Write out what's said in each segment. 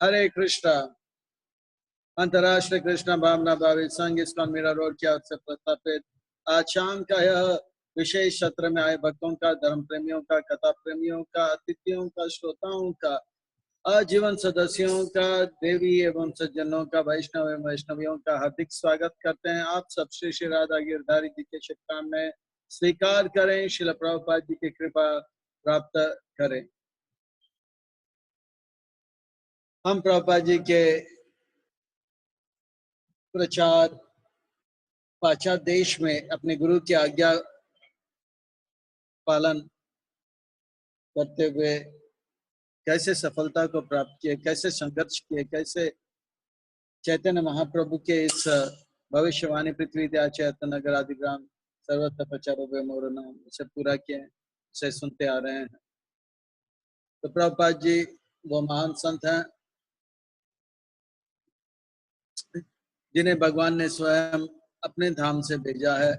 हरे कृष्णा। अंतर्राष्ट्रीय कृष्ण भावना भावित संघ ISKCON Meera road के से प्रस्थापित आज शाम का यह विशेष सत्र में आए भक्तों का, धर्म प्रेमियों का, कथा प्रेमियों का, अतिथियों का, श्रोताओं का, आजीवन सदस्यों का, देवी एवं सज्जनों का, वैष्णव एवं वैष्णवियों का हार्दिक स्वागत करते हैं। आप सब श्री श्री राधा गिरधारी जी के शुभकामनाएं स्वीकार करें, श्रील प्रभुपाद जी की कृपा प्राप्त करें। हम प्रभुपाद जी के प्रचार पाश्चात्य देश में अपने गुरु की आज्ञा पालन करते हुए कैसे सफलता को प्राप्त किए, कैसे संघर्ष किए, कैसे चैतन्य महाप्रभु के इस भविष्यवाणी पृथ्वी चैतन्य नगर आदि ग्राम सर्वत्र प्रचारो वे मोर नाम इसे पूरा किए, उसे सुनते आ रहे हैं। तो प्रभुपाद जी वो महान संत हैं जिन्हें भगवान ने स्वयं अपने धाम से भेजा है,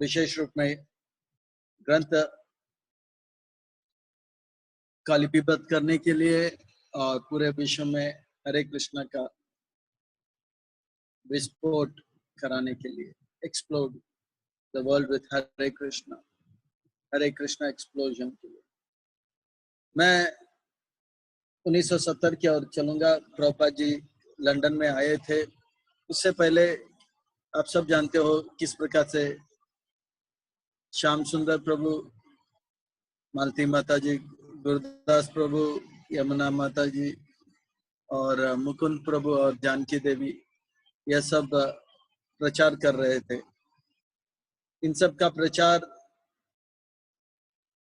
विशेष रूप में ग्रंथ का लिपिबद्ध करने के लिए और पूरे विश्व में हरे कृष्ण का विस्फोट कराने के लिए, explode the world with Hare Krishna explosion के लिए। मैं 1970 की ओर चलूंगा। प्रभुपाद जी लंदन में आए थे। उससे पहले आप सब जानते हो किस प्रकार से श्याम सुंदर प्रभु, मालती माता जी, गुरुदास प्रभु, यमुना माता जी और मुकुंद प्रभु और जानकी देवी, यह सब प्रचार कर रहे थे। इन सब का प्रचार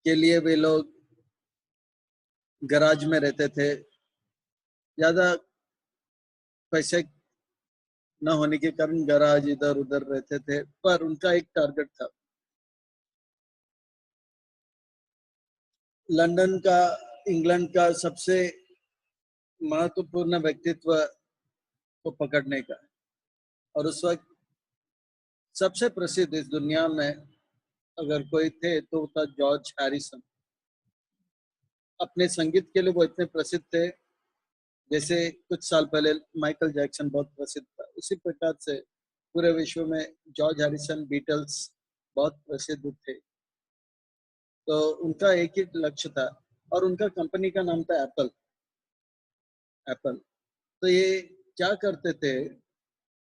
के लिए वे लोग गराज में रहते थे। ज्यादा पैसे न होने के कारण गराज इधर उधर रहते थे, पर उनका एक टारगेट था, लंदन का, इंग्लैंड का सबसे महत्वपूर्ण व्यक्तित्व को पकड़ने का। और उस वक्त सबसे प्रसिद्ध इस दुनिया में अगर कोई थे तो था जॉर्ज हैरिसन। अपने संगीत के लिए वो इतने प्रसिद्ध थे जैसे कुछ साल पहले माइकल जैक्सन बहुत प्रसिद्ध था। उसी प्रकार से पूरे विश्व में जॉर्ज हैरिसन, बीटल्स बहुत प्रसिद्ध थे। तो उनका एक ही लक्ष्य था और उनका कंपनी का नाम था एप्पल। तो ये क्या करते थे,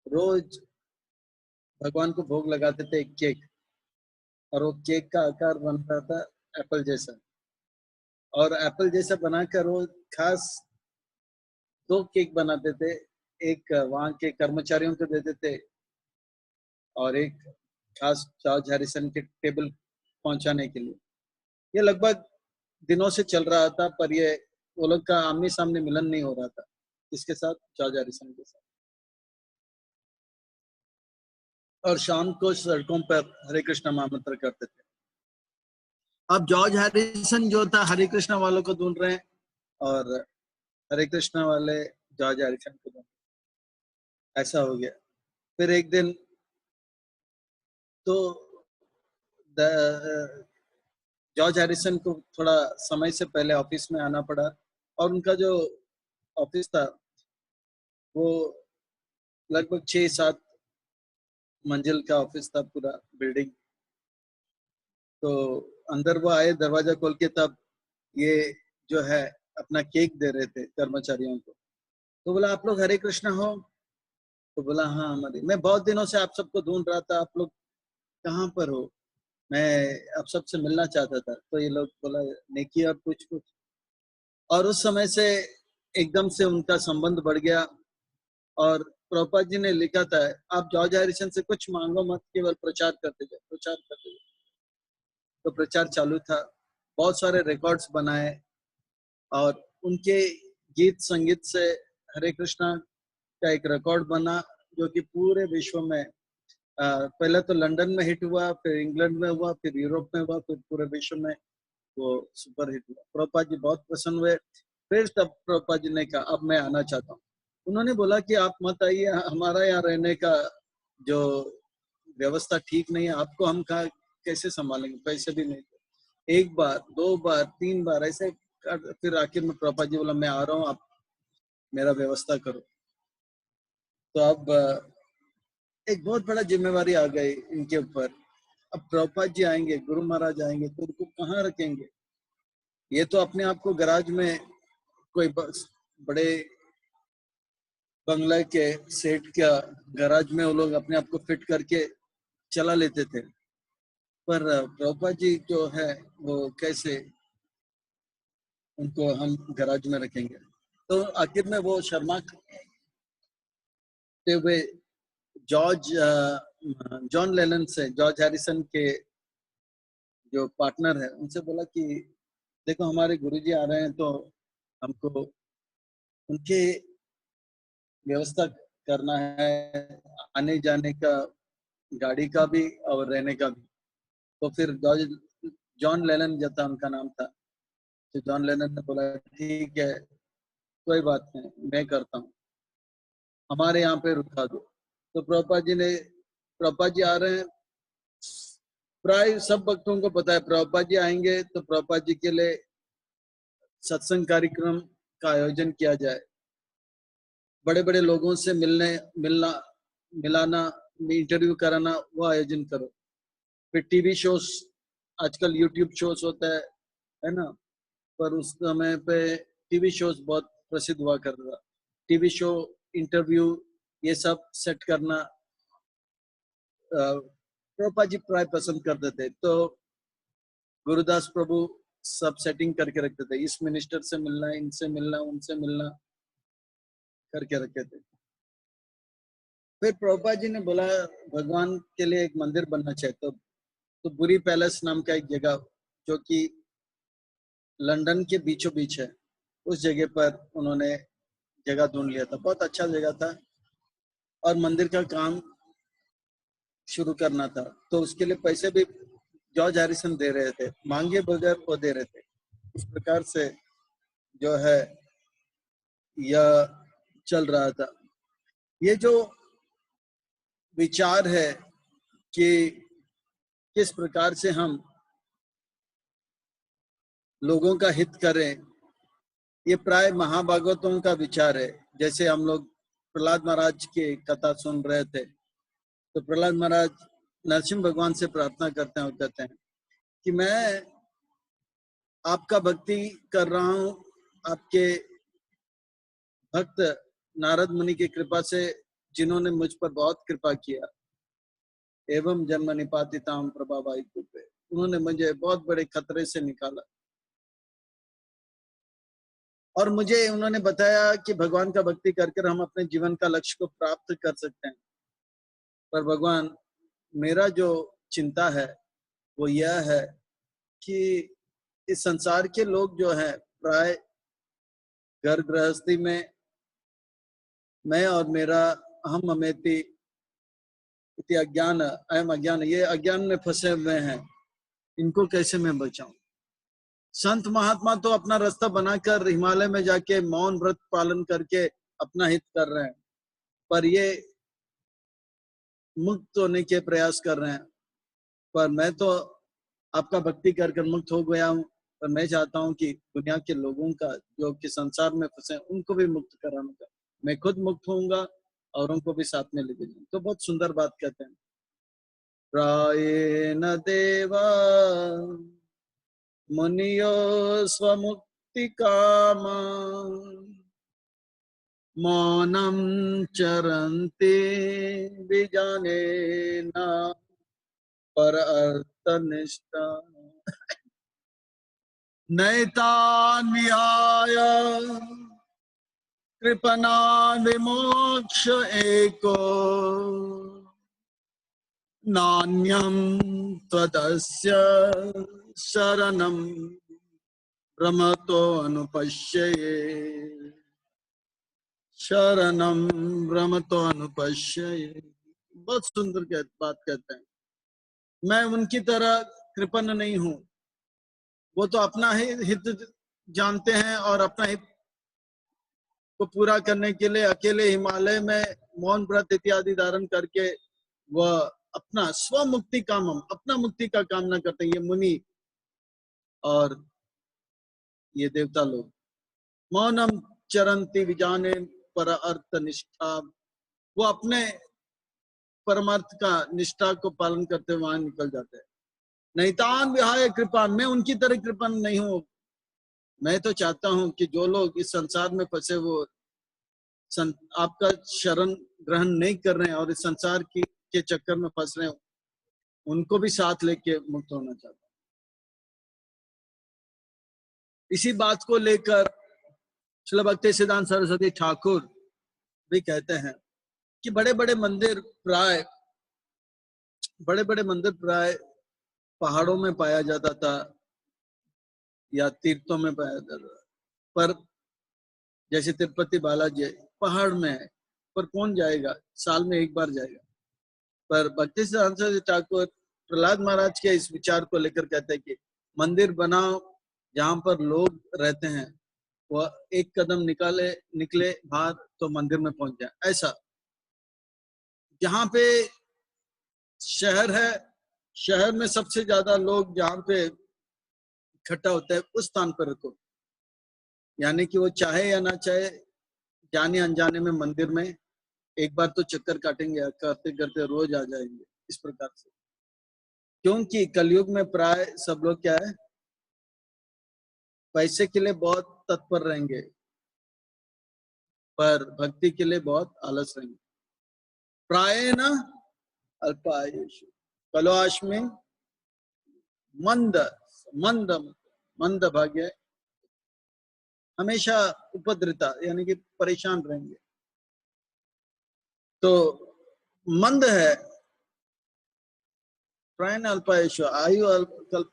रोज भगवान को भोग लगाते थे एक केक, और वो केक का आकार बनता था एप्पल जैसा, और एप्पल जैसा बनाकर वो खास 2 केक बनाते थे। एक वहां के कर्मचारियों को देते थे और एक खास जॉर्ज हैरिसन के टेबल पहुंचाने के लिए। ये लगभग दिनों से चल रहा था, पर ये वो लोग का आमने सामने मिलन नहीं हो रहा था। इसके साथ जॉर्ज हैरिसन के साथ। और शाम को सड़कों पर हरे कृष्ण महामंत्र करते थे। अब जॉर्ज हैरिसन जो था हरे कृष्ण वालों को ढूंढ रहे हैं और हरे कृष्ण वाले जॉर्ज हैरिसन को ढूंढ, ऐसा हो गया। फिर एक दिन तो जॉर्ज हैरिसन को थोड़ा समय से पहले ऑफिस में आना पड़ा, और उनका जो ऑफिस था वो लगभग 6-7 मंजिल का ऑफिस था, पूरा बिल्डिंग। तो अंदर वो आए, दरवाजा खोल के, तब ये जो है अपना केक दे रहे थे कर्मचारियों को। तो बोला, आप लोग हरे कृष्णा हो? तो बोला, हाँ हमारे, मैं बहुत दिनों से आप सबको ढूंढ रहा था, आप लोग कहाँ पर हो, मैं आप सबसे मिलना चाहता था। तो ये लोग बोला, नेकी और कुछ कुछ। और उस समय से एकदम से उनका संबंध बढ़ गया। और प्रभुपाद जी ने लिखा था, आप जॉर्ज हैरिसन से कुछ मांगो मत, केवल प्रचार करते जाओ, प्रचार करते जाओ। तो प्रचार चालू था, बहुत सारे रिकॉर्ड्स बनाए, और उनके गीत संगीत से हरे कृष्णा का एक रिकॉर्ड बना जो कि पूरे विश्व में पहले तो लंदन में हिट हुआ, फिर इंग्लैंड में हुआ, फिर यूरोप में हुआ, फिर पूरे विश्व में वो सुपर हिट हुआ। प्रभुपाद जी बहुत प्रसन्न हुए। फिर तब प्रभुपाद जी ने कहा, अब मैं आना चाहता हूँ। उन्होंने बोला कि आप मत आइए, हमारा यहाँ रहने का जो व्यवस्था ठीक नहीं है, आपको हम कहा कैसे संभालेंगे, पैसे भी नहीं थे। 1 बार 2 बार 3 बार ऐसे, फिर आखिर में प्रभुपाद जी बोला, मैं आ रहा हूँ, आप मेरा व्यवस्था करो। तो अब एक बहुत बड़ा जिम्मेवारी आ गई इनके ऊपर। अब प्रभुपाद जी आएंगे, गुरु महाराज आएंगे, तो उनको कहाँ रखेंगे? ये तो अपने आप को गराज में कोई बड़े बंगला के सेठ का गराज में वो लोग अपने आप को फिट करके चला लेते थे, पर प्रभुपाद जी जो है वो कैसे उनको हम गराज में रखेंगे? तो आखिर में वो शर्माते हुए जॉन लेनन से, जॉर्ज हैरिसन के जो पार्टनर है, उनसे बोला कि देखो हमारे गुरुजी आ रहे हैं, तो हमको उनके व्यवस्था करना है, आने जाने का, गाड़ी का भी और रहने का भी। तो फिर जॉन लेनन जो था, उनका नाम था, तो जॉन लेनन ने बोला ठीक है, कोई बात नहीं, मैं करता हूँ, हमारे यहाँ पे रुका दो। तो प्रभुपाद जी आ रहे हैं, प्राय सब भक्तों को पता है प्रभुपाद जी आएंगे, तो प्रभुपाद जी के लिए सत्संग कार्यक्रम का आयोजन किया जाए, बड़े बड़े लोगों से मिलाना, इंटरव्यू कराना, वो आयोजन करो। फिर टीवी शोज, आजकल यूट्यूब शोज होता है ना, पर उस समय पे टीवी शोज बहुत प्रसिद्ध हुआ करता था। टीवी शो, इंटरव्यू, ये सब सेट करना प्रभुपाद जी प्राय पसंद करते थे। तो गुरुदास प्रभु सब सेटिंग करके रखते थे, इस मिनिस्टर से मिलना, इनसे मिलना, उनसे मिलना करके रखे थे। फिर प्रभुपाद जी ने बोला भगवान के लिए एक मंदिर बनना चाहिए, तो बुरी पैलेस नाम का एक जगह जो कि लंदन के बीचों बीच है, उस जगह पर उन्होंने जगह ढूंढ लिया था। बहुत अच्छा जगह था और मंदिर का काम शुरू करना था, तो उसके लिए पैसे भी जॉर्ज हैरिसन दे रहे थे, मांगे बगैर वो दे रहे थे। इस प्रकार से जो है यह चल रहा था। ये जो विचार है कि किस प्रकार से हम लोगों का हित करें, ये प्राय महाभागवतों का विचार है। जैसे हम लोग प्रहलाद महाराज की कथा सुन रहे थे, तो प्रहलाद महाराज नरसिंह भगवान से प्रार्थना करते हैं और कहते हैं कि मैं आपका भक्ति कर रहा हूँ, आपके भक्त नारद मुनि की कृपा से, जिन्होंने मुझ पर बहुत कृपा किया, एवं जन्म निपातिताम प्रभावाई कृपे, उन्होंने मुझे बहुत बड़े खतरे से निकाला और मुझे उन्होंने बताया कि भगवान का भक्ति करके हम अपने जीवन का लक्ष्य को प्राप्त कर सकते हैं। पर भगवान, मेरा जो चिंता है वो यह है कि इस संसार के लोग जो है प्राय घर गृहस्थी में मैं और मेरा अहम अमेति इति अज्ञान, अहम अज्ञान, ये अज्ञान में फंसे हुए हैं, इनको कैसे मैं बचाऊं? संत महात्मा तो अपना रास्ता बनाकर हिमालय में जाके मौन व्रत पालन करके अपना हित कर रहे हैं, पर ये मुक्त होने के प्रयास कर रहे हैं। पर मैं तो आपका भक्ति कर कर मुक्त हो गया हूँ, पर मैं चाहता हूँ कि दुनिया के लोगों का, जो कि संसार में फंसे, उनको भी मुक्त कराने का, मैं खुद मुक्त होऊंगा और उनको भी साथ में लेके जाऊंगा। तो बहुत सुंदर बात कहते हैं, प्रायेण देवा मुनियो स्वमुक्ति कामा मौनम चरन्ति विजाने न पर अर्थनिष्ठा नैतान्याय कृपणा विमोक्ष एको नान्यं त्वदस्य शरणं भ्रमतो अनुपश्यये, शरणं भ्रमतो अनुपश्यये। बहुत सुंदर बात कहते हैं। मैं उनकी तरह कृपण नहीं हूं, वो तो अपना ही हित जानते हैं और अपना हित को पूरा करने के लिए अकेले हिमालय में मौन व्रत इत्यादि धारण करके वह अपना स्वमुक्ति कामम, अपना मुक्ति का कामना करते हैं, ये मुनि और ये देवता लोग। मौनम चरंती विजाने पर अर्थ निष्ठा, वो अपने परमार्थ का निष्ठा को पालन करते हुए वहां निकल जाते हैं। नैतान विहाय कृपा, मैं उनकी तरह कृपा नहीं हूं। मैं तो चाहता हूं कि जो लोग इस संसार में फंसे, वो आपका शरण ग्रहण नहीं कर रहे हैं और इस संसार की के चक्कर में फंस रहे हैं, उनको भी साथ लेके मुक्त होना चाहता हूं। इसी बात को लेकर श्रील भक्ति सिद्धांत सरस्वती ठाकुर भी कहते हैं कि बड़े बड़े मंदिर प्राय पहाड़ों में पाया जाता था या तीर्थों में पाया जाता था, पर जैसे तिरुपति बालाजी पहाड़ में है, पर कौन जाएगा, साल में एक बार जाएगा। पर भक्ति सिद्धांत सरस्वती ठाकुर प्रहलाद महाराज के इस विचार को लेकर कहते हैं कि मंदिर बनाओ जहां पर लोग रहते हैं, वह एक कदम निकले बाहर तो मंदिर में पहुंच जाए। ऐसा जहां पे शहर है, शहर में सबसे ज्यादा लोग जहां पे इकट्ठा होता है, उस स्थान पर रखो, यानी कि वो चाहे या ना चाहे, जाने अनजाने में मंदिर में एक बार तो चक्कर काटेंगे, करते करते रोज आ जाएंगे। इस प्रकार से, क्योंकि कलयुग में प्राय सब लोग क्या है, पैसे के लिए बहुत तत्पर रहेंगे, पर भक्ति के लिए बहुत आलस रहेंगे। प्राय न अल्पायुषु कलवाश्मी मंद मंद मंद भाग्य, हमेशा उपद्रता यानी कि परेशान रहेंगे। तो मंद है, प्राय न अल्पायुषु, आयु अल्प,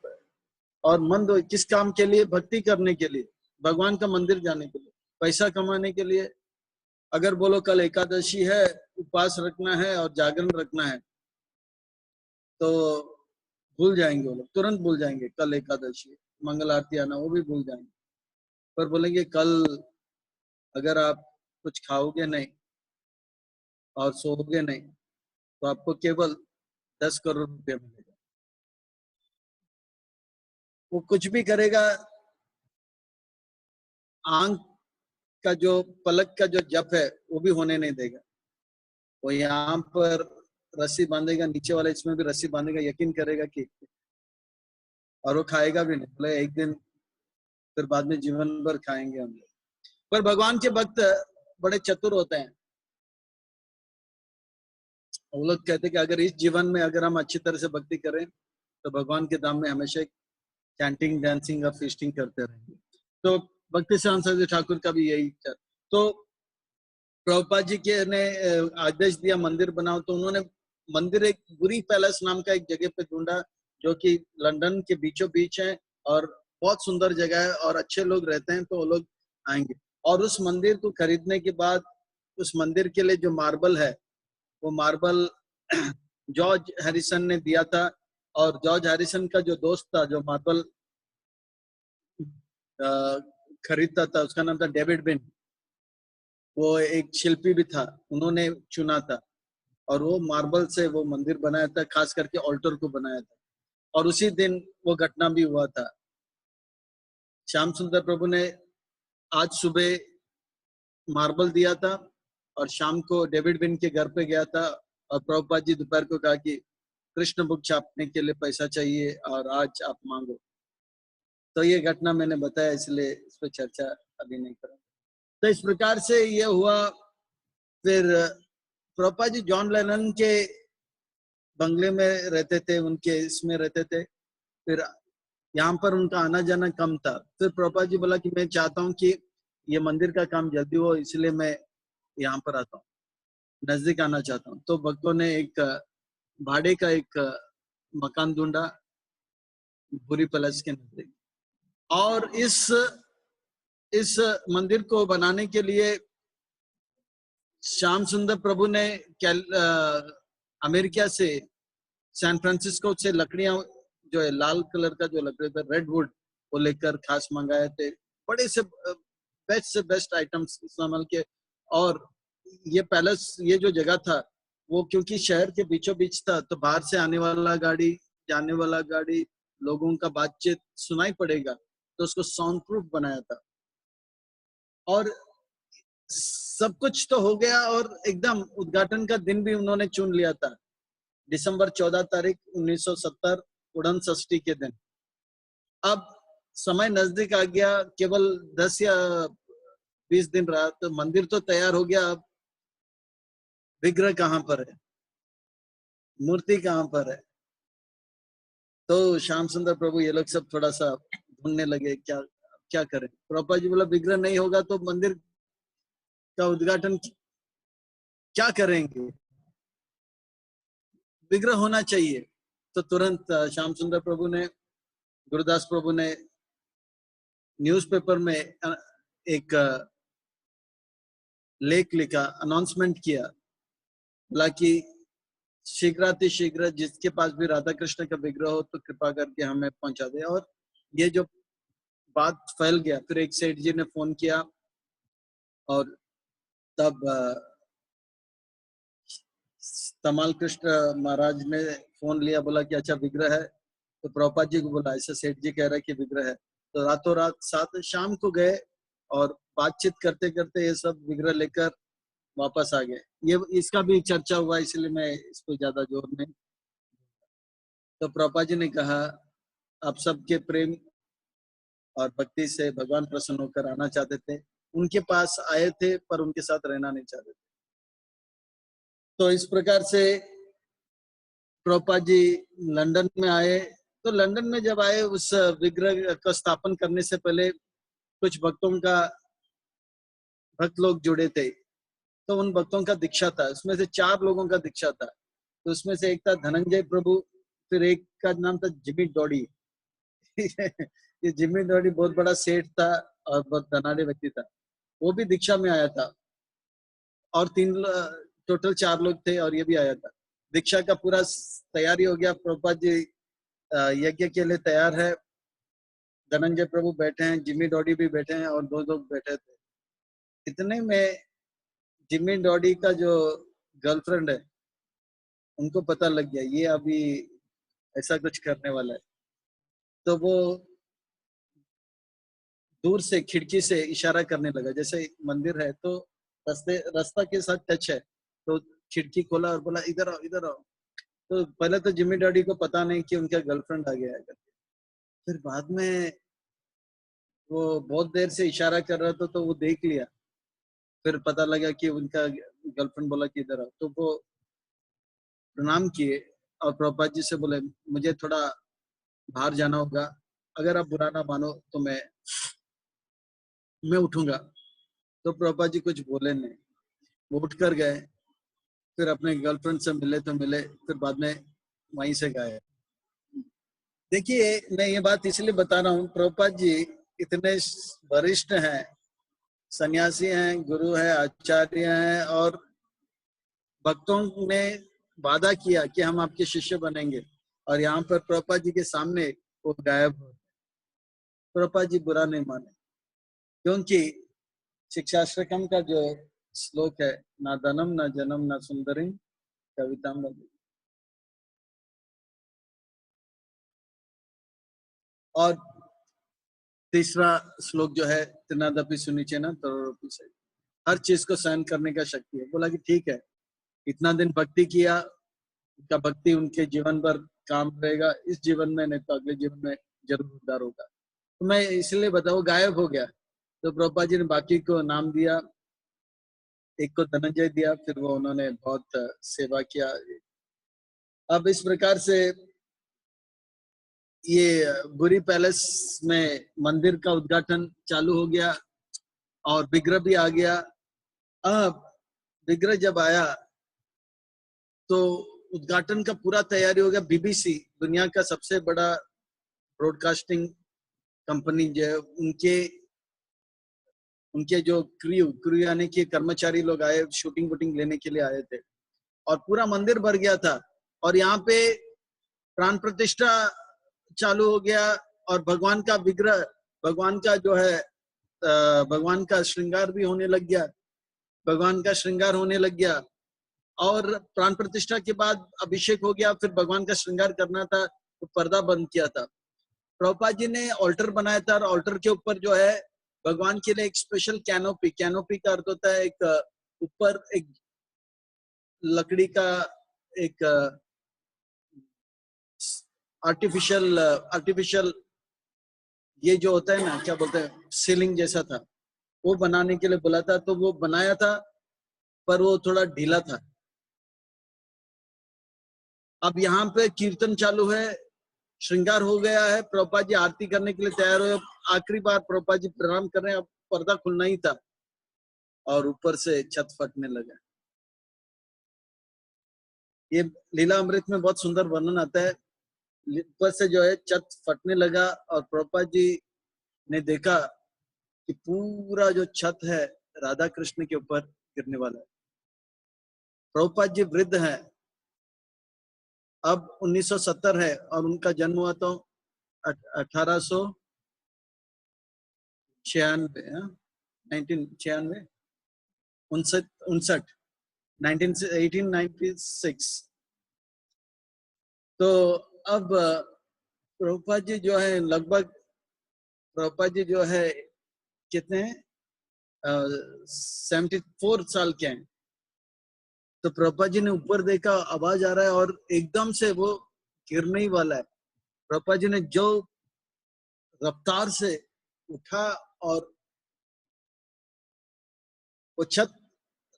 और मंद किस काम के लिए, भक्ति करने के लिए, भगवान का मंदिर जाने के लिए, पैसा कमाने के लिए। अगर बोलो कल एकादशी है, उपवास रखना है और जागरण रखना है, तो भूल जाएंगे वो लोग, तुरंत भूल जाएंगे। कल एकादशी, मंगल आरती आना, वो भी भूल जाएंगे। पर बोलेंगे कल अगर आप कुछ खाओगे नहीं और सोओगे नहीं, तो आपको केवल 10 करोड़ रुपया मिलेगा। वो कुछ भी करेगा, आंख का जो पलक का जो जप है वो भी होने नहीं देगा। वो यहाँ पर रस्सी बांधेगा, नीचे वाला इसमें भी रस्सी बांधेगा, यकीन करेगा कि, और वो खाएगा भी नहीं, बोले एक दिन, फिर बाद में जीवन भर खाएंगे हम लोग। पर भगवान के भक्त बड़े चतुर होते हैं। वो लोग कहते हैं कि अगर इस जीवन में अगर हम अच्छी तरह से भक्ति करें, तो भगवान के धाम में हमेशा चैंटिंग, डांसिंग और फीस्टिंग करते रहेंगे। तो भक्ति सिद्धांत सरस्वती ठाकुर का भी यही विचार। तो प्रभुपाद जी के ने आदेश दिया मंदिर बनाओ, तो उन्होंने मंदिर एक बुरी पैलेस नाम का एक जगह पे ढूंढा, जो कि लंदन के बीचों बीच है और बहुत सुंदर जगह है और अच्छे लोग रहते हैं, तो वो लोग आएंगे। और उस मंदिर को खरीदने के बाद उस मंदिर के लिए जो मार्बल है, वो मार्बल जॉर्ज हैरिसन ने दिया था। और जॉर्ज हैरिसन का जो दोस्त था, जो मार्बल खरीदता था, उसका नाम था डेविड बिन। वो एक शिल्पी भी था, उन्होंने चुना था और वो मार्बल से वो मंदिर बनाया था, खास करके ऑल्टर को बनाया था। और उसी दिन वो घटना भी हुआ था। श्याम सुंदर प्रभु ने आज सुबह मार्बल दिया था और शाम को डेविड बिन के घर पे गया था, और प्रभुपाद जी दोपहर को कहा कि कृष्ण बुक छापने के लिए पैसा चाहिए और आज आप मांगो। तो ये घटना मैंने बताया, इसलिए इस पर चर्चा अभी नहीं करूँ। तो इस प्रकार से ये हुआ। फिर प्रभुपाद जी जॉन लेनन के बंगले में रहते थे, उनके इसमें रहते थे। फिर यहाँ पर उनका आना जाना कम था। फिर प्रभुपाद जी बोला कि मैं चाहता हूँ कि ये मंदिर का काम जल्दी हो, इसलिए मैं यहाँ पर आता हूँ, नजदीक आना चाहता हूँ। तो भक्तों ने एक भाड़े का एक मकान ढूंढा बुरी पैलेस के नजदीक। और इस मंदिर को बनाने के लिए श्याम सुंदर प्रभु ने अमेरिका से, सैन फ्रांसिस्को से लकड़ियां, जो है लाल कलर का जो लकड़ी था, रेड वुड, वो लेकर खास मंगाए थे। बड़े से बेस्ट आइटम्स इस्तेमाल के। और ये पैलेस, ये जो जगह था, वो क्योंकि शहर के बीचों बीच था, तो बाहर से आने वाला गाड़ी, जाने वाला गाड़ी, लोगों का बातचीत सुनाई पड़ेगा, तो उसको साउंड प्रूफ बनाया था। और सब कुछ तो हो गया और एकदम उद्घाटन का दिन भी उन्होंने चुन लिया था, दिसंबर 14 तारीख 1970, उड़न षष्ठी के दिन। अब समय नजदीक आ गया, केवल 10 या 20 दिन रहा, तो मंदिर तो तैयार हो गया। अब विग्रह कहाँ पर है, मूर्ति कहाँ पर है? तो श्याम सुंदर प्रभु ये लोग सब थोड़ा सा ढूंढने लगे, क्या क्या करें। प्रभुपाद जी बोला विग्रह नहीं होगा तो मंदिर का उद्घाटन क्या करेंगे, विग्रह होना चाहिए। तो तुरंत श्याम सुंदर प्रभु ने, गुरुदास प्रभु ने न्यूज़पेपर में एक लेख लिखा, अनाउंसमेंट किया, बोला कि शीघ्रातिशीघ्र जिसके पास भी राधा कृष्ण का विग्रह हो तो कृपा करके हमें पहुंचा दे। और ये जो बात फैल गया, फिर एक सेठ जी ने फोन किया और तब तमाल कृष्ण महाराज ने फोन लिया, बोला कि अच्छा विग्रह है। तो प्रभुपाद जी को बोला ऐसा सेठ जी कह रहा है कि विग्रह है। तो रातों रात साथ शाम को गए और बातचीत करते करते ये सब विग्रह लेकर वापस आ गए। ये इसका भी चर्चा हुआ, इसलिए मैं इस पर ज्यादा जोर नहीं। तो प्रभुपाद जी ने कहा आप सबके प्रेम और भक्ति से भगवान प्रसन्न होकर आना चाहते थे, उनके पास आए थे पर उनके साथ रहना नहीं चाहते थे। तो इस प्रकार से प्रभुपाद जी लंदन में आए। तो लंदन में जब आए, उस विग्रह का स्थापन करने से पहले कुछ भक्त लोग जुड़े थे, तो उन भक्तों का दीक्षा था, उसमें से 4 लोगों का दीक्षा था। तो उसमें से एक था धनंजय प्रभु, फिर एक का नाम था जिमी डॉडी। ये जिमी डॉडी बहुत बड़ा सेठ था और बहुत धनाढ़ व्यक्ति था, वो भी दीक्षा में आया था। और 3 टोटल 4 लोग थे और ये भी आया था। दीक्षा का पूरा तैयारी हो गया, प्रभुपाद जी यज्ञ के लिए तैयार है। धनंजय प्रभु बैठे हैं, जिमी डॉडी भी बैठे हैं और 2 लोग बैठे थे। इतने में जिमी डॉडी का जो गर्लफ्रेंड है, उनको पता लग गया ये अभी ऐसा कुछ करने वाला है। तो वो दूर से खिड़की से इशारा करने लगा, जैसे मंदिर है तो रास्ता के साथ टच है, तो खिड़की खोला और बोला इधर आओ इधर आओ। तो पहले तो जिमी डॉडी को पता नहीं कि उनका गर्लफ्रेंड आ गया है करके। फिर बाद में वो बहुत देर से इशारा कर रहा था तो वो देख लिया, फिर पता लगा कि उनका गर्लफ्रेंड बोला कि इधर आओ। तो वो प्रणाम किए और प्रभुपाद जी से बोले मुझे थोड़ा बाहर जाना होगा, अगर आप बुरा ना मानो तो मैं उठूंगा। तो प्रभुपाद जी कुछ बोले नहीं, वो उठ कर गए, फिर अपने गर्लफ्रेंड से मिले तो मिले, फिर बाद में वहीं से गए। देखिए मैं ये बात इसलिए बता रहा हूँ, प्रभुपाद जी इतने वरिष्ठ हैं, सन्यासी हैं, गुरु हैं, आचार्य हैं, और भक्तों ने वादा किया कि हम आपके शिष्य बनेंगे, और यहाँ पर प्रभुपाद जी के सामने वो गायब हो। प्रभुपाद जी बुरा नहीं माने, क्योंकि शिक्षाश्रम का जो श्लोक है, ना धनम ना जन्म ना सुंदरी कविता में। और तीसरा श्लोक जो है, त्रिनादपि सुनिचेना तरोरपि सही, हर चीज को सहन करने का शक्ति है। बोला कि ठीक है, इतना दिन भक्ति किया, उनका भक्ति उनके जीवन भर काम रहेगा, इस जीवन में नहीं तो अगले जीवन में जरूर उद्धार होगा। तो मैं इसलिए बताऊँ, गायब हो गया। तो प्रभुपाद जी ने बाकी को नाम दिया, एक को धनंजय दिया, फिर वो उन्होंने बहुत सेवा किया। अब इस प्रकार से ये बुरी पैलेस में मंदिर का उद्घाटन चालू हो गया और विग्रह भी आ गया। अब विग्रह जब आया तो उद्घाटन का पूरा तैयारी हो गया। बीबीसी दुनिया का सबसे बड़ा ब्रॉडकास्टिंग कंपनी जो है, उनके जो क्रू यानी कि कर्मचारी लोग आए, शूटिंग वूटिंग लेने के लिए आए थे, और पूरा मंदिर भर गया था। और यहाँ पे प्राण प्रतिष्ठा चालू हो गया और भगवान का विग्रह, भगवान का जो है भगवान का श्रृंगार भी होने लग गया, भगवान का श्रृंगार होने लग गया। और प्राण प्रतिष्ठा के बाद अभिषेक हो गया, फिर भगवान का श्रृंगार करना था तो पर्दा बंद किया था। प्रभुपाद जी ने ऑल्टर बनाया था और ऑल्टर के ऊपर जो है भगवान के लिए एक स्पेशल कैनोपी, कैनोपी का अर्थ होता है एक ऊपर एक लकड़ी का एक आर्टिफिशियल आर्टिफिशियल ये जो होता है ना, क्या बोलते हैं, सीलिंग जैसा था, वो बनाने के लिए बोला था। तो वो बनाया था पर वो थोड़ा ढीला था। अब यहाँ पे कीर्तन चालू है, श्रृंगार हो गया है, प्रभुपाद जी आरती करने के लिए तैयार हुए। आखिरी बार प्रभुपाद जी प्रणाम कर रहे हैं, अब पर्दा खुलना ही था और ऊपर से छत फटने लगा। ये लीला अमृत में बहुत सुंदर वर्णन आता है। ऊपर से जो है छत फटने लगा और प्रभुपाद जी ने देखा कि पूरा जो छत है राधा कृष्ण के ऊपर गिरने वाला है। प्रभुपाद जी वृद्ध हैं, अब 1970 है और उनका जन्म हुआ तो 1896, 1996, 1896। तो अब प्रभुपाद जी जो है लगभग, प्रभुपाद जी जो है कितने हैं, 74 साल के हैं। तो प्रभुपाद जी ने ऊपर देखा, आवाज आ रहा है और एकदम से वो गिरने ही वाला है। प्रभुपाद जी ने जो रफ्तार से उठा और वो छत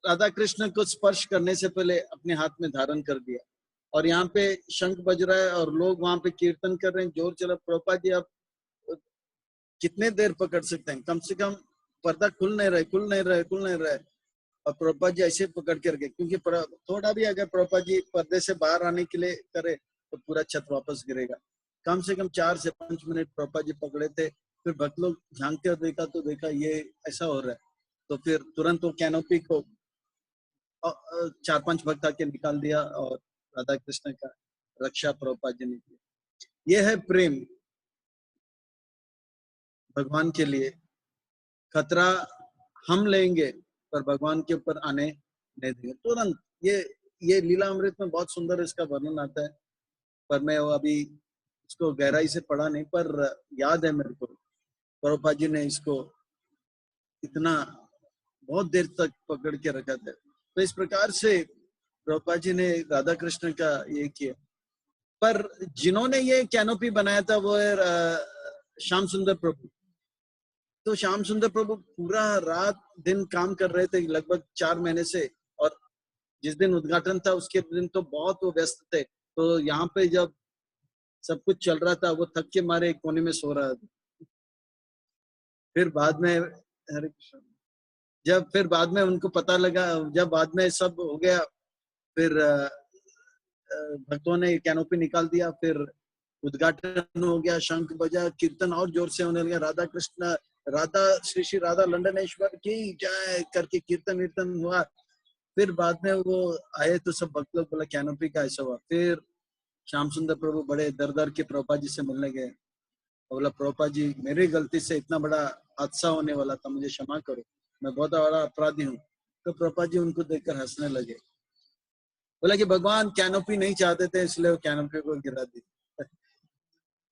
राधा कृष्ण को स्पर्श करने से पहले अपने हाथ में धारण कर दिया। और यहाँ पे शंख बज रहा है और लोग वहां पे कीर्तन कर रहे हैं, जोर चला। प्रभुपाद जी अब कितने देर पकड़ सकते हैं, कम से कम पर्दा खुल नहीं रहे। और प्रभुपाद जी ऐसे पकड़ के रखे, क्योंकि थोड़ा भी अगर प्रभुपाद जी पर्दे से बाहर आने के लिए करे तो पूरा छत वापस गिरेगा। कम से कम 4 से 5 मिनट प्रभुपाद जी पकड़े थे। फिर भक्त लोग झांकते और देखा ये ऐसा हो रहा है। तो फिर तुरंत वो कैनोपी को 4-5 भक्त आके निकाल दिया और राधा कृष्ण का रक्षा प्रभुपाद जी ने किया। ये है प्रेम भगवान के लिए। खतरा हम लेंगे पर भगवान के ऊपर आने नहीं देंगे तुरंत। ये लीला अमृत में बहुत सुंदर इसका वर्णन आता है, पर मैं वो अभी इसको गहराई से पढ़ा नहीं, पर याद है मेरे को प्रभुपाद जी ने इसको इतना बहुत देर तक पकड़ के रखा था। तो इस प्रकार से प्रभुपाद जी ने राधा कृष्ण का ये किया। पर जिन्होंने ये कैनोपी बनाया था वो है श्याम सुंदर प्रभु। तो श्याम सुंदर प्रभु पूरा रात दिन काम कर रहे थे लगभग 4 महीने से। और जिस दिन उद्घाटन था उसके दिन तो बहुत वो व्यस्त थे। तो यहाँ पे जब सब कुछ चल रहा था वो थक के मारे एक कोने में सो रहा था। फिर बाद में, हरे कृष्ण, जब फिर बाद में उनको पता लगा, जब बाद में सब हो गया, फिर भक्तों ने कैनोपी निकाल दिया। फिर उद्घाटन हो गया, शंख बजा, कीर्तन और जोर से होने लगा, राधा कृष्ण, राधा श्री श्री राधा लंडनेश्वर की जय करके कीर्तन वीर्तन हुआ। फिर बाद में वो आए तो सब भक्त लोग बोला कैनोपी का ऐसा हुआ। फिर श्याम सुंदर प्रभु बड़े दर दर के प्रभुपाद जी से मिलने गए। बोला प्रभुपाद जी मेरी गलती से इतना बड़ा हादसा होने वाला था, मुझे क्षमा करो, मैं बहुत बड़ा अपराधी हूँ। तो प्रभुपाद जी उनको देखकर हंसने लगे। बोला कि भगवान कैनोपी नहीं चाहते थे इसलिए वो कैनोपी को गिरा दी।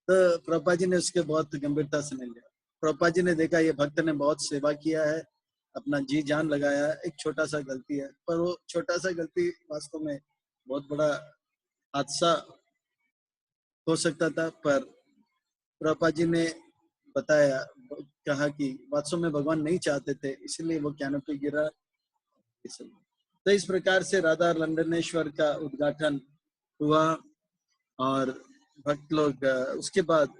तो प्रभुपाद जी ने उसके बहुत गंभीरता से नहीं लिया। प्रभुपाद जी ने देखा ये भक्त ने बहुत सेवा किया है, अपना जी जान लगाया है, एक छोटा सा गलती है, पर वो छोटा सा गलती वास्तव में बहुत बड़ा हादसा हो सकता था। पर प्रभुपाद जी ने बताया, कहा कि वास्तव में भगवान नहीं चाहते थे इसलिए वो कैनोपी गिरा। तो इस प्रकार से राधा लंडनेश्वर का उद्घाटन हुआ। और भक्त लोग उसके बाद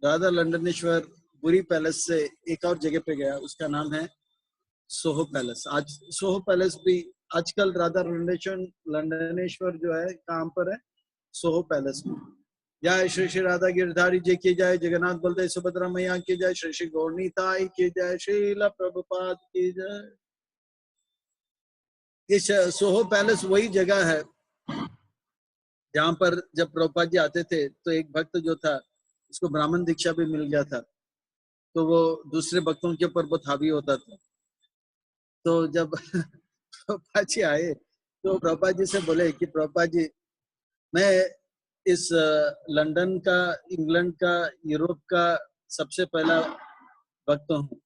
राधा लंडनेश्वर बुरी पैलेस से एक और जगह पे गया, उसका नाम है सोहो पैलेस। आज सोहो पैलेस भी आजकल राधा लंडनेश्वर जो है कहाँ पर है, सोहो पैलेस में। जय श्री श्री राधा गिरधारी जी की जय, जगन्नाथ बलदेव सुभद्रा मैया की जय, श्री श्री गौरनीताई की जय, श्रील प्रभुपाद की जय। इस सोहो पैलेस वही जगह है जहाँ पर जब प्रभुपाद जी आते थे तो एक भक्त जो था उसको ब्राह्मण दीक्षा भी मिल गया था, तो वो दूसरे भक्तों के ऊपर बहुत हावी होता था। तो जब प्रभुपाद जी आए तो प्रभुपाद जी से बोले कि प्रभुपाद जी मैं इस लंदन का, इंग्लैंड का, यूरोप का सबसे पहला भक्त हूँ,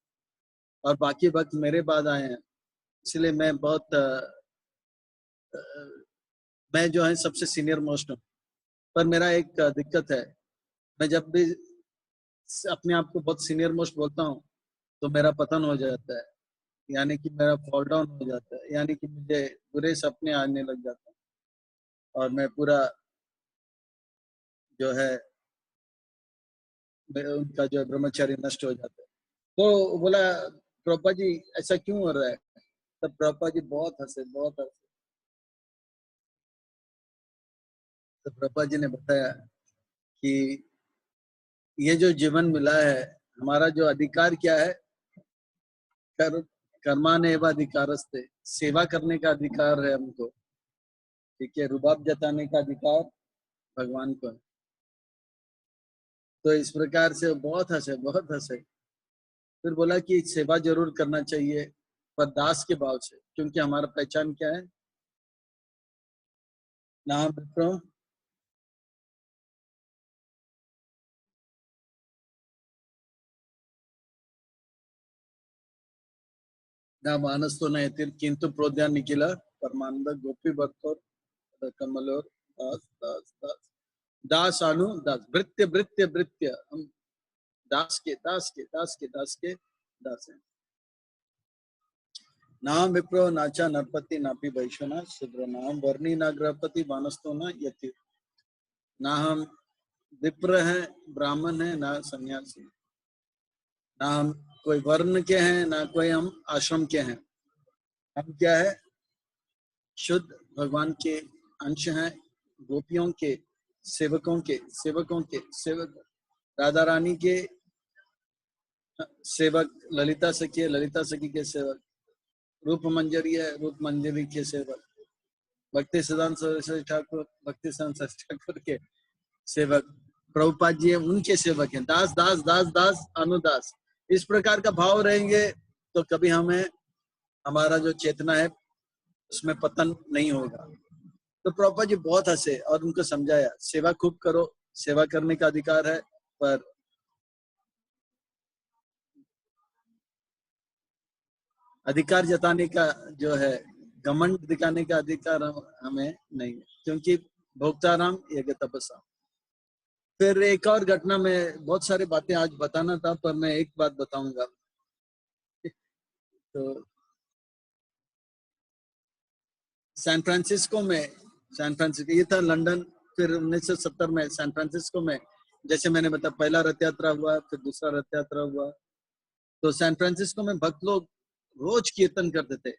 और बाकी भक्त मेरे बाद आए हैं, इसलिए मैं बहुत मैं जो है सबसे सीनियर मोस्ट हूँ। पर मेरा एक दिक्कत है, मैं जब भी अपने आप को बहुत सीनियर मोस्ट बोलता हूँ तो मेरा पतन हो जाता है, यानी कि मेरा फॉल डाउन हो जाता है, यानी कि मुझे बुरे सपने आने लग जाते हैं और मैं पूरा जो है उनका जो है ब्रह्मचर्य नष्ट हो जाता है। तो बोला प्रभुपाद जी ऐसा क्यों हो रहा है? तब प्रभुपाद जी बहुत हंसे, बहुत हंसे। तो प्रभुपाद जी ने बताया कि ये जो जीवन मिला है, हमारा जो अधिकार क्या है, कर कर्माने एवं अधिकारस्ते, सेवा करने का अधिकार है हमको, ठीक है, रुबाब जताने का अधिकार भगवान को है। तो इस प्रकार से बहुत हंसे, बहुत हंसे। फिर बोला कि सेवा जरूर करना चाहिए, पर दास के भाव से, क्योंकि हमारा पहचान क्या है, नाम विप्रो ना मानस तो नहीं तिर किंतु प्रोद्यान निखिला परमानंद गोपी भक्तोर कमलोर दास दास दास दास अनु दास भृत्य भृत्य भृत्य, हम दास के दास के दास के दास के दास हैं। नाम विप्रो नाचा नरपति नापी वैश्वना शूद्र नाम वर्णी ना गृहपति वानस्तो न यति। ना हम विप्र हैं, ब्राह्मण है, ना सन्यासी, ना हम कोई वर्ण के हैं, ना कोई हम आश्रम के हैं। हम क्या है, शुद्ध भगवान के अंश हैं, गोपियों के सेवकों के सेवकों के सेवक, राधा रानी के सेवक, ललिता सखी है, ललिता सखी के सेवक, रूप मंजरी है, रूप मंजरी के सेवक, भक्ति सिद्धांत सरस्वती ठाकुर, भक्ति सिद्धांत सरस्वती ठाकुर के सेवक, प्रभुपाद जी है उनके सेवक हैं। दास दास दास दास अनुदास, इस प्रकार का भाव रहेंगे तो कभी हमें हमारा जो चेतना है उसमें पतन नहीं होगा। तो प्रभुपाद जी बहुत हंसे और उनको समझाया सेवा खूब करो, सेवा करने का अधिकार है, पर अधिकार जताने का जो है, घमंड दिखाने का अधिकार हमें नहीं है, क्योंकि भोक्ताराम यज्ञ तपस्या। फिर एक और घटना में, बहुत सारी बातें आज बताना था पर मैं एक बात बताऊंगा। तो सैन फ्रांसिस्को में, सैन फ्रांसिस्को ये था लंदन, फिर 1970 में सैन फ्रांसिस्को में, जैसे मैंने बताया पहला रथ यात्रा हुआ, फिर दूसरा रथ यात्रा हुआ। तो सैन फ्रांसिस्को में भक्त लोग रोज कीर्तन करते थे,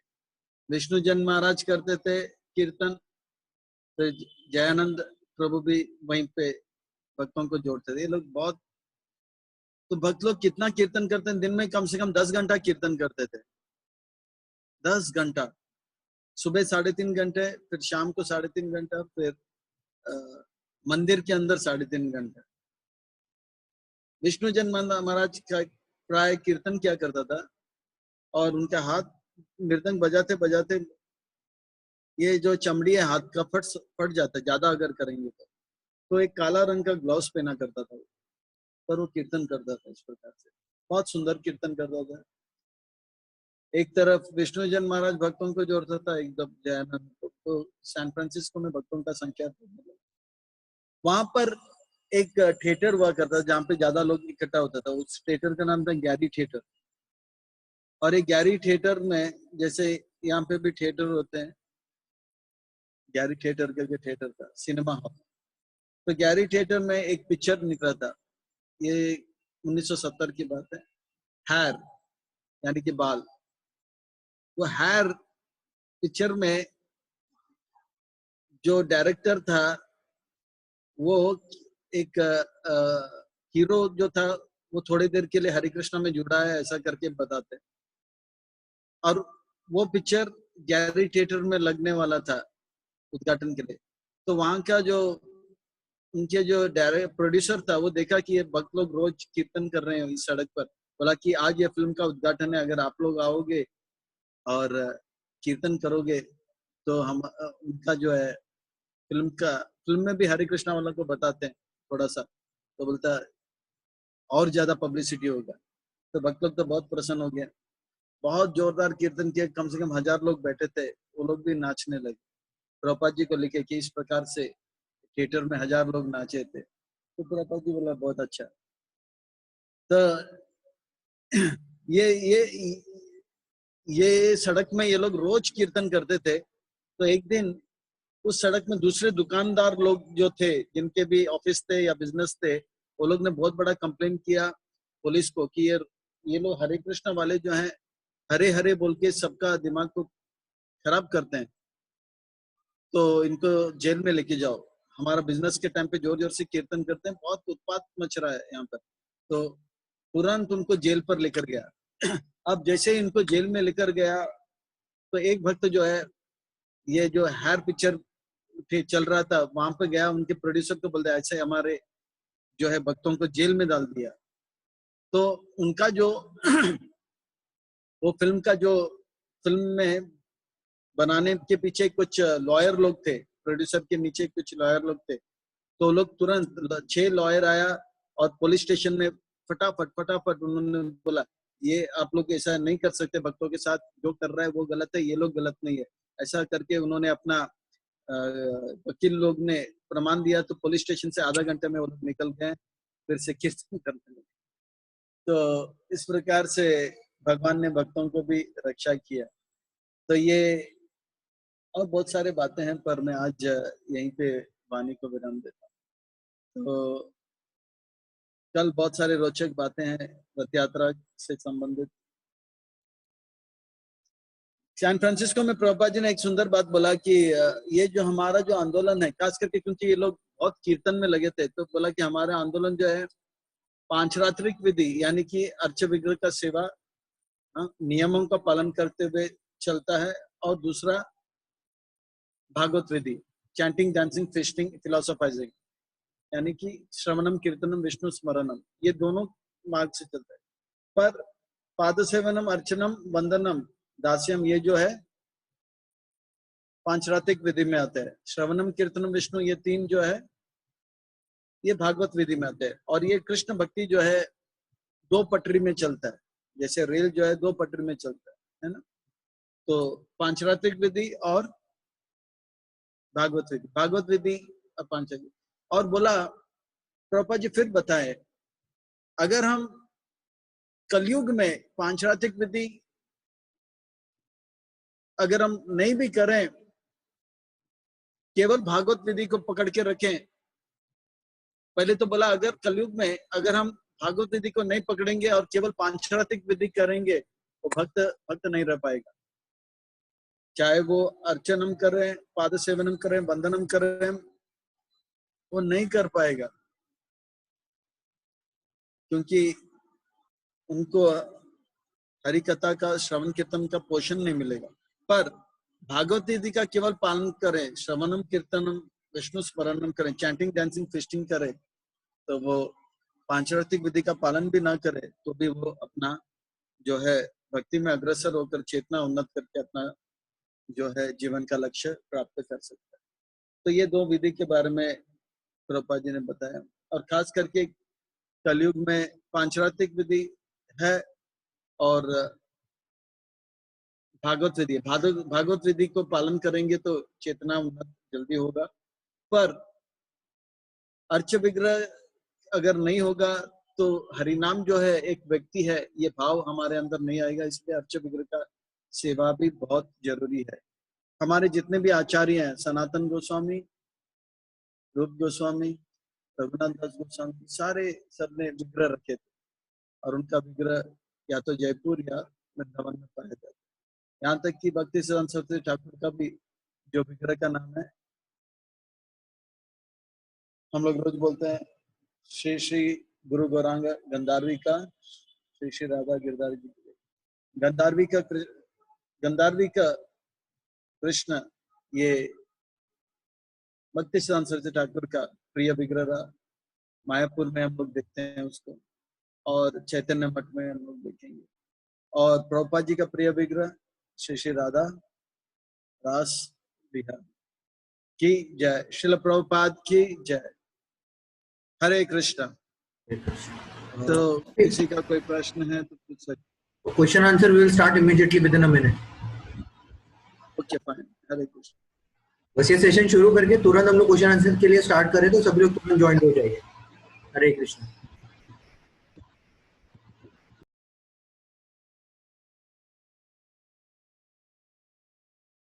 विष्णु जन महाराज करते थे कीर्तन, फिर जयानंद प्रभु भी वहीं पे भक्तों को जोड़ते थे। ये लोग बहुत, तो भक्त लोग कितना कीर्तन करते हैं, दिन में कम से कम 10 घंटा कीर्तन करते थे, 10 घंटा। सुबह 3.5 घंटे, फिर शाम को 3.5 घंटा, फिर अ, मंदिर के अंदर 3.5 घंटा। विष्णु जन महाराज का प्राय कीर्तन क्या करता था, और उनका हाथ मृदंग बजाते बजाते ये जो चमड़ी है हाथ का फट जाता है ज्यादा अगर करेंगे तो एक काला रंग का ग्लव्स पहना करता था वो, पर वो कीर्तन करता था इस प्रकार से, बहुत सुंदर कीर्तन करता था। एक तरफ विष्णु जन महाराज भक्तों को जोड़ता था, एकदम जयानंद को। तो सैन फ्रांसिस्को में भक्तों का संख्या था। वहां पर एक थिएटर हुआ करता था जहाँ पे ज्यादा लोग इकट्ठा होता था, उस थिएटर का नाम था गैरी थिएटर। और एक गैरी थिएटर में, जैसे यहाँ पे भी थिएटर होते हैं, गैरी थिएटर करके थिएटर था, सिनेमा हॉल। तो गैरी थिएटर में एक पिक्चर निकला था, ये 1970 की बात है, हैर, यानी कि बाल। वो हैर पिक्चर में जो डायरेक्टर था, वो एक हीरो जो था, वो थोड़ी देर के लिए हरे कृष्णा में जुड़ा है ऐसा करके बताते। और वो पिक्चर गैरी थिएटर में लगने वाला था उद्घाटन के लिए। तो वहां का जो उनके जो डायरेक्टर प्रोड्यूसर था, वो देखा कि ये भक्त लोग रोज कीर्तन कर रहे हैं इस सड़क पर, बोला कि आज ये फिल्म का उद्घाटन है, अगर आप लोग आओगे और कीर्तन करोगे तो हम उनका जो है फिल्म में भी हरे कृष्णा वालों को बताते हैं थोड़ा सा, तो बोलता और ज्यादा पब्लिसिटी होगा। तो भक्त लोग तो बहुत प्रसन्न हो गया। बहुत जोरदार कीर्तन किया, कम से कम 1000 लोग बैठे थे, वो लोग भी नाचने लगे प्रभुपाद जी को लेके कि इस प्रकार से थिएटर में 1000 लोग नाचे थे। तो प्रभुपाद जी बोला बहुत अच्छा। तो ये ये सड़क में ये लोग रोज कीर्तन करते थे। तो एक दिन उस सड़क में दूसरे दुकानदार लोग जो थे, जिनके भी ऑफिस थे या बिजनेस थे, वो लोग ने बहुत बड़ा कंप्लेन किया पुलिस को कि ये लोग हरे कृष्ण वाले जो हैं, हरे हरे बोल के सबका दिमाग को खराब करते हैं, तो इनको जेल में लेके जाओ। हमारा बिजनेस के टाइम पे जोर जोर से कीर्तन करते हैं, बहुत उत्पात मच रहा है यहाँ पर। तो तुरंत उनको जेल पर लेकर गया। अब जैसे ही इनको जेल में लेकर गया, तो एक भक्त जो है, ये जो हेयर पिक्चर चल रहा था, वहां पे गया, उनके प्रोड्यूसर को बोलते ऐसे हमारे जो है भक्तों को जेल में डाल दिया। तो उनका जो वो फिल्म में बनाने के पीछे कुछ लॉयर लोग थे, प्रोड्यूसर के नीचे कुछ लॉयर लोग थे। तो लोग तुरंत 6 लॉयर आया और पुलिस स्टेशन में फटाफट उन्होंने बोला ये आप लोग ऐसा नहीं कर सकते, भक्तों के साथ जो कर रहा है वो गलत है, ये लोग गलत नहीं है। ऐसा करके उन्होंने अपना वकील लोग ने प्रमाण दिया। तो पुलिस स्टेशन से आधा घंटे में वो लोग निकल गए, फिर से कीर्तन करने लगे। तो इस प्रकार से भगवान ने भक्तों को भी रक्षा किया। तो ये और बहुत सारे बातें हैं, पर मैं आज यहीं पे वाणी को विराम देता हूँ। तो कल बहुत सारे रोचक बातें हैं रथ यात्रा से संबंधित। सैन फ्रांसिस्को में प्रभुपाद जी ने एक सुंदर बात बोला कि ये जो हमारा जो आंदोलन है, खास करके क्योंकि ये लोग बहुत कीर्तन में लगे थे, तो बोला कि हमारा आंदोलन जो है पांचरात्रिक विधि यानी कि अर्च विग्रह का सेवा नियमों का पालन करते हुए चलता है, और दूसरा भागवत विधि, चैंटिंग, डांसिंग, फेस्टिंग, फिलोसोफाइजिंग, यानी कि श्रवणम, कीर्तनम, विष्णु स्मरणम, ये दोनों मार्ग से चलता है। पर पाद सेवनम, अर्चनम, वंदनम, दास्यम, ये जो है पांचरात्रिक विधि में आता है। श्रवणम, कीर्तनम, विष्णु, ये 3 जो है ये भागवत विधि में आते हैं। और ये कृष्ण भक्ति जो है 2 पटरी में चलता है, जैसे रेल जो है 2 पटरी में चलता है ना। तो पांचरात्रिक विधि और भागवत विधि और पांचरात्रिक। और बोला प्रभुपाद जी फिर बताए, अगर हम कलयुग में पांचरात्रिक विधि अगर हम नहीं भी करें, केवल भागवत विधि को पकड़ के रखें। पहले तो बोला अगर कलयुग में अगर हम भागवत विधि को नहीं पकड़ेंगे और केवल पांचरात्रिक विधि करेंगे, तो भक्त नहीं रह पाएगा। चाहे वो अर्चनम करें, पाद सेवनम करें, वंदनम करें, वो नहीं कर पाएगा, क्योंकि उनको हरि कथा का, श्रवण कीर्तन का पोषण नहीं मिलेगा। पर भागवत विधि का केवल पालन करें, श्रवणम, कीर्तनम, विष्णु स्मरणम करें, चैंटिंग, डांसिंग, फेस्टिंग करें, तो वो पांचरात्रिक विधि का पालन भी ना करे, तो भी वो अपना जो है भक्ति में अग्रसर होकर चेतना उन्नत करके अपना जो है जीवन का लक्ष्य प्राप्त कर सकता है। तो ये 2 विधि के बारे में प्रभुपाद जी ने बताया। और खास करके कलयुग में पांचरात्रिक विधि है और भागवत विधि। भागवत विधि को पालन करेंगे तो चेतना उन्नत जल्दी होगा। पर अर्च विग्रह अगर नहीं होगा तो हरिनाम जो है एक व्यक्ति है, ये भाव हमारे अंदर नहीं आएगा। इसलिए अर्च विग्रह का सेवा भी बहुत जरूरी है। हमारे जितने भी आचार्य हैं, सनातन गोस्वामी, रूप गोस्वामी, रघुनाथ दास गोस्वामी, सारे सबने विग्रह रखे थे, और उनका विग्रह या तो जयपुर या वृंदावन में पाया जाता है। यहाँ तक कि भक्ति सिद्धांत सरस्वती ठाकुर का भी जो विग्रह का नाम है, हम लोग रोज बोलते हैं, श्री श्री गुरु गौरांग गंधारवी का, श्री श्री राधा गिरधारी जी, गंधारवी का कृष्ण, ये भक्ति सिद्धांत सरस्वती ठाकुर का प्रिय विग्रह रहा। मायापुर में हम लोग देखते हैं उसको, और चैतन्य मठ में हम लोग देखेंगे। और प्रभुपाद जी का प्रिय विग्रह श्री श्री राधा रास बिहार की जय, शिल प्रभुपाद की जय। हरे कृष्णा। तो किसी का कोई प्रश्न है तो पूछ सकते। Question answer will start immediately within a minute. Okay fine. Hare Krishna. बस ये सेशन शुरू करके तुरंत हम लोग क्वेश्चन आंसर के लिए स्टार्ट करें तो सभी लोग तुरंत ज्वाइन हो जाएंगे. हरे कृष्ण.